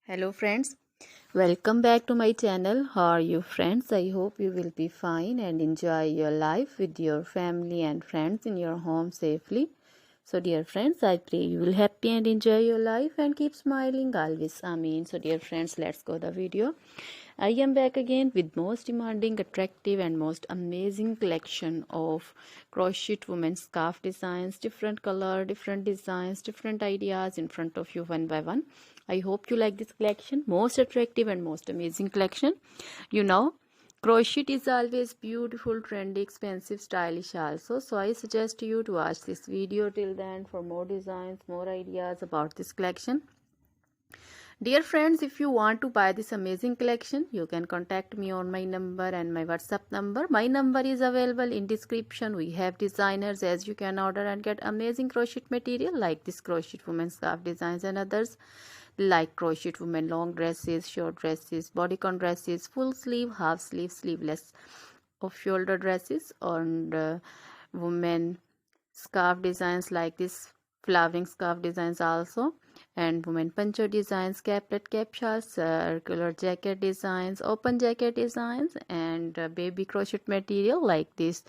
Hello friends, welcome back to my channel. How are you friends? I hope you will be fine and enjoy your life with your family and friends in your home safely. So dear friends, I pray you will happy and enjoy your life and keep smiling always. Amen. So dear friends, let's go the video. I am back again with most demanding, attractive and most amazing collection of crochet women's scarf designs, different color, different designs, different ideas in front of you one by one. I hope you like this collection, most attractive and most amazing collection. You know, crochet is always beautiful, trendy, expensive, stylish also. So I suggest you to watch this video till the end for more designs, more ideas about this collection. Dear friends, if you want to buy this amazing collection, you can contact me on my number and my WhatsApp number. My number is available in description. We have designers as you can order and get amazing crochet material like this crochet women scarf designs and others like crochet women long dresses, short dresses, bodycon dresses, full sleeve, half sleeve, sleeveless, of shoulder dresses, and women scarf designs like this flowering scarf designs also, and women poncho designs, caplet, cap shawls, circular jacket designs, open jacket designs, and baby crochet material like this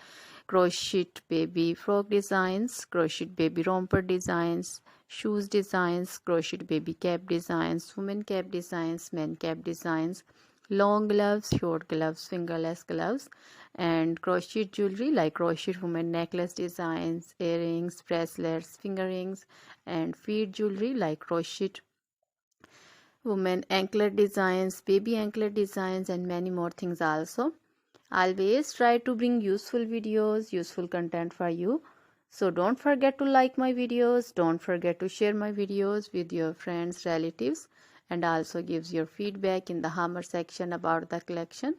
crochet baby frock designs, crochet baby romper designs, shoes designs, crochet baby cap designs, women cap designs, men cap designs, long gloves, short gloves, fingerless gloves, and crochet jewelry like crochet women necklace designs, earrings, bracelets, finger rings, and feet jewelry like crochet women anklet designs, baby anklet designs, and many more things also. Always try to bring useful videos, useful content for you. So don't forget to like my videos, don't forget to share my videos with your friends, relatives, and also gives your feedback in the hammer section about the collection.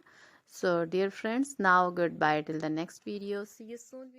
So dear friends, now goodbye till the next video. See you soon.